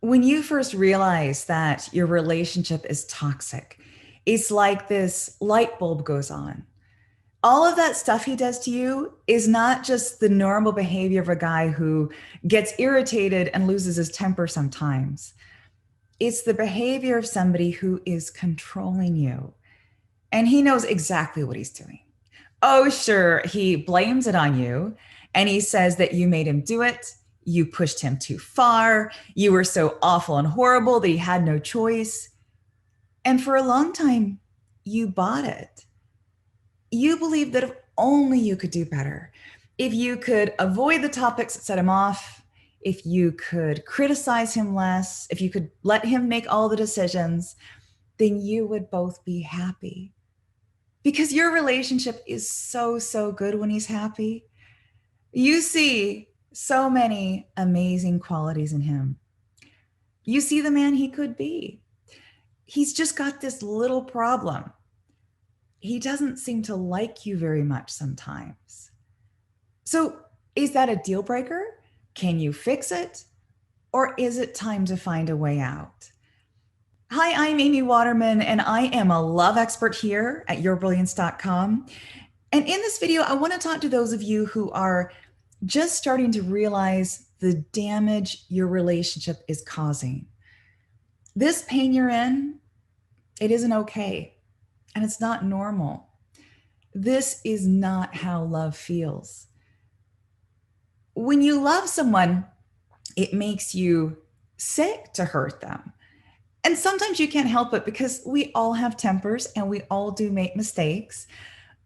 When you first realize that your relationship is toxic, it's like this light bulb goes on. All of that stuff he does to you is not just the normal behavior of a guy who gets irritated and loses his temper sometimes. It's the behavior of somebody who is controlling you. And he knows exactly what he's doing. Oh, sure, he blames it on you and he says that you made him do it. You pushed him too far. You were so awful and horrible that he had no choice. And for a long time, you bought it. You believed that if only you could do better, if you could avoid the topics that set him off, if you could criticize him less, if you could let him make all the decisions, then you would both be happy. Because your relationship is so, so good when he's happy. You see so many amazing qualities in him. You see the man he could be. He's just got this little problem. He doesn't seem to like you very much sometimes. So, is that a deal breaker? Can you fix it? Or is it time to find a way out? Hi, I'm Amy Waterman, and I am a love expert here at yourbrilliance.com. And in this video, I want to talk to those of you who are just starting to realize the damage your relationship is causing. This pain you're in, it isn't okay, and it's not normal. This is not how love feels. When you love someone, it makes you sick to hurt them. And sometimes you can't help it because we all have tempers and we all do make mistakes.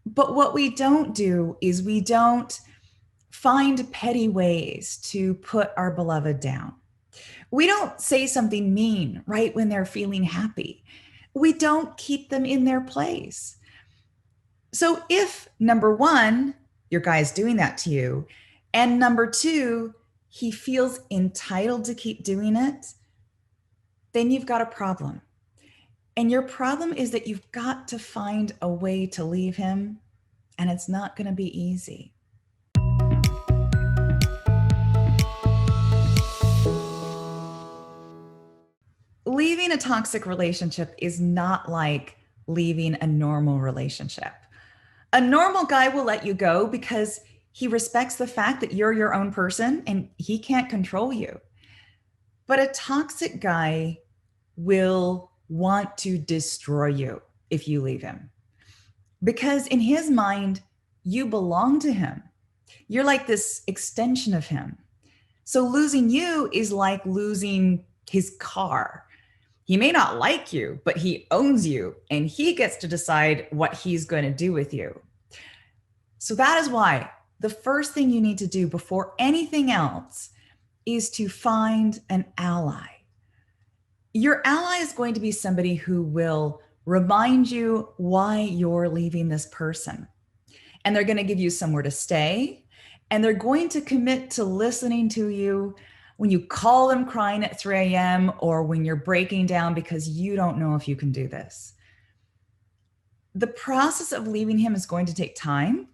But what we don't do is we don't find petty ways to put our beloved down. We don't say something mean right when they're feeling happy. We don't keep them in their place. So if number one, your guy is doing that to you, and number two, he feels entitled to keep doing it, then you've got a problem. And your problem is that you've got to find a way to leave him, and it's not going to be easy. Leaving a toxic relationship is not like leaving a normal relationship. A normal guy will let you go because he respects the fact that you're your own person and he can't control you. But a toxic guy will want to destroy you if you leave him. Because in his mind, you belong to him. You're like this extension of him. So losing you is like losing his car. He may not like you, but he owns you and he gets to decide what he's going to do with you. So that is why the first thing you need to do before anything else is to find an ally. Your ally is going to be somebody who will remind you why you're leaving this person. And they're going to give you somewhere to stay. And they're going to commit to listening to you when you call them crying at 3 a.m. or when you're breaking down because you don't know if you can do this. The process of leaving him is going to take time.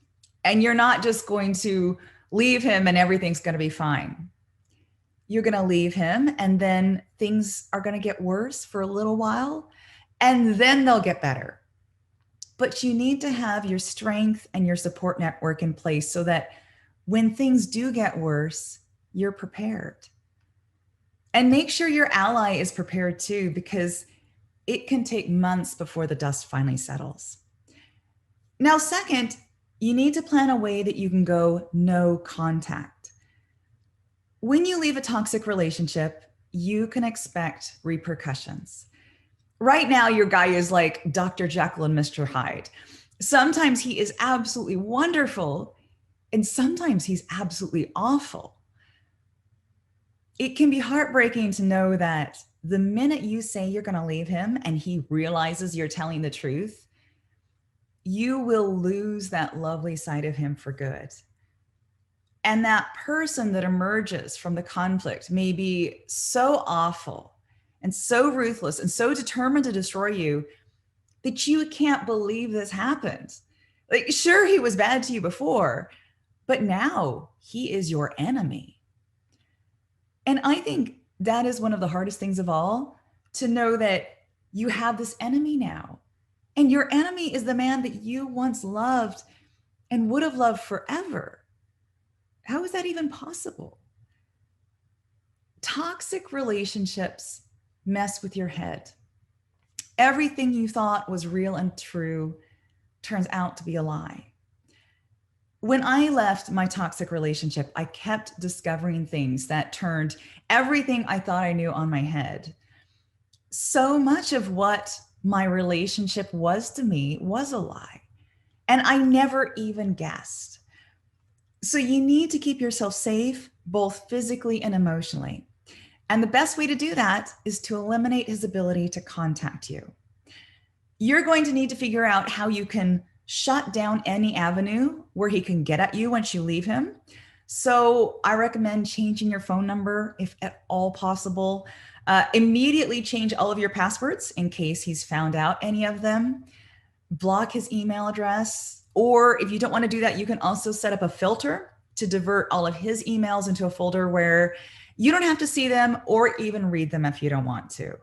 And you're not just going to leave him and everything's going to be fine. You're going to leave him and then things are going to get worse for a little while and then they'll get better. But you need to have your strength and your support network in place so that when things do get worse, you're prepared. And make sure your ally is prepared too, because it can take months before the dust finally settles. Now, second, you need to plan a way that you can go no contact. When you leave a toxic relationship, you can expect repercussions. Right now, your guy is like Dr. Jekyll and Mr. Hyde. Sometimes he is absolutely wonderful, and sometimes he's absolutely awful. It can be heartbreaking to know that the minute you say you're going to leave him and he realizes you're telling the truth, you will lose that lovely side of him for good. And that person that emerges from the conflict may be so awful and so ruthless and so determined to destroy you that you can't believe this happened. Like, sure, he was bad to you before, but now he is your enemy. And I think that is one of the hardest things of all, to know that you have this enemy now. And your enemy is the man that you once loved and would have loved forever. How is that even possible? Toxic relationships mess with your head. Everything you thought was real and true turns out to be a lie. When I left my toxic relationship, I kept discovering things that turned everything I thought I knew on my head. So much of what my relationship was to me was a lie, and I never even guessed. So you need to keep yourself safe, both physically and emotionally. And the best way to do that is to eliminate his ability to contact you. You're going to need to figure out how you can shut down any avenue where he can get at you once you leave him. So I recommend changing your phone number if at all possible. Immediately change all of your passwords in case he's found out any of them. Block his email address. Or if you don't want to do that, you can also set up a filter to divert all of his emails into a folder where you don't have to see them or even read them if you don't want to.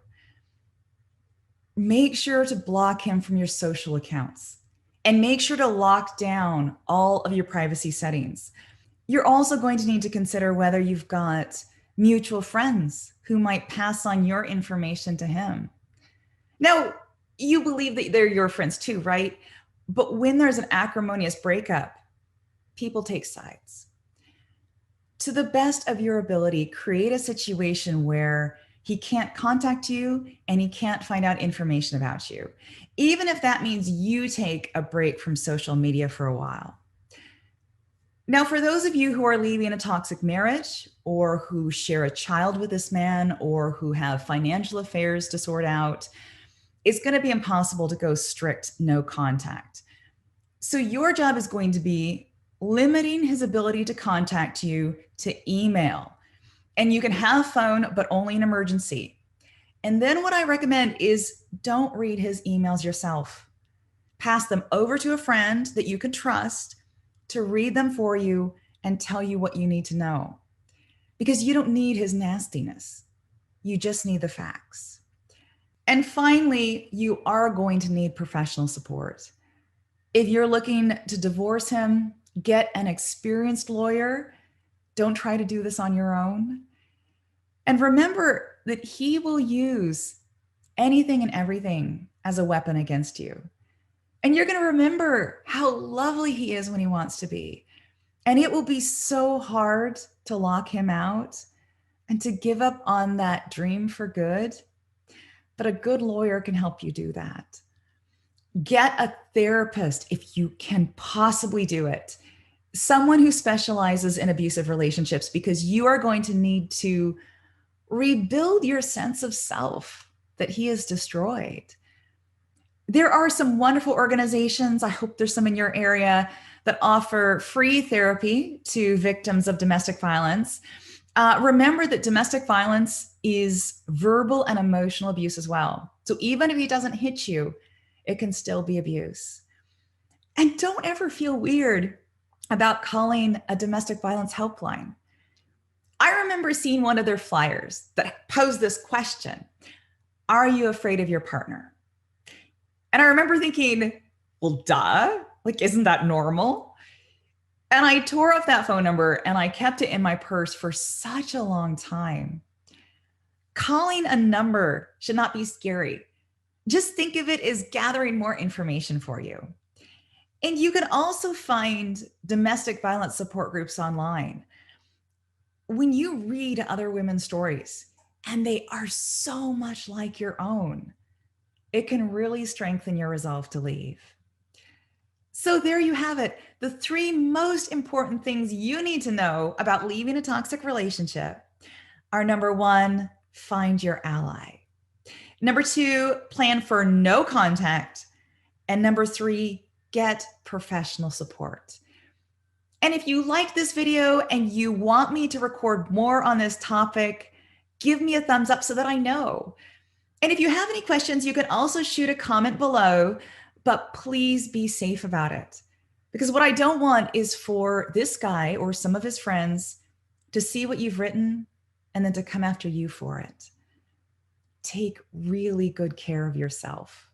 Make sure to block him from your social accounts and make sure to lock down all of your privacy settings. You're also going to need to consider whether you've got mutual friends who might pass on your information to him. Now, you believe that they're your friends too, right? But when there's an acrimonious breakup, people take sides. To the best of your ability, create a situation where he can't contact you and he can't find out information about you, even if that means you take a break from social media for a while. Now, for those of you who are leaving a toxic marriage or who share a child with this man or who have financial affairs to sort out, it's going to be impossible to go strict no contact. So your job is going to be limiting his ability to contact you to email. And you can have phone, but only in emergency. And then what I recommend is don't read his emails yourself. Pass them over to a friend that you can trust to read them for you and tell you what you need to know. Because you don't need his nastiness. You just need the facts. And finally, you are going to need professional support. If you're looking to divorce him, get an experienced lawyer. Don't try to do this on your own. And remember that he will use anything and everything as a weapon against you. And you're going to remember how lovely he is when he wants to be. And it will be so hard to lock him out and to give up on that dream for good. But a good lawyer can help you do that. Get a therapist if you can possibly do it. Someone who specializes in abusive relationships, because you are going to need to rebuild your sense of self that he has destroyed. There are some wonderful organizations, I hope there's some in your area, that offer free therapy to victims of domestic violence. Remember that domestic violence is verbal and emotional abuse as well. So even if he doesn't hit you, it can still be abuse. And don't ever feel weird about calling a domestic violence helpline. I remember seeing one of their flyers that posed this question: are you afraid of your partner? And I remember thinking, well, duh, like, isn't that normal? And I tore up that phone number and I kept it in my purse for such a long time. Calling a number should not be scary. Just think of it as gathering more information for you. And you can also find domestic violence support groups online. When you read other women's stories, and they are so much like your own, it can really strengthen your resolve to leave. So there you have it. The 3 most important things you need to know about leaving a toxic relationship are: number 1, find your ally. Number 2, plan for no contact. And number 3, get professional support. And if you like this video and you want me to record more on this topic, give me a thumbs up so that I know. And if you have any questions, you can also shoot a comment below, but please be safe about it. Because what I don't want is for this guy or some of his friends to see what you've written and then to come after you for it. Take really good care of yourself.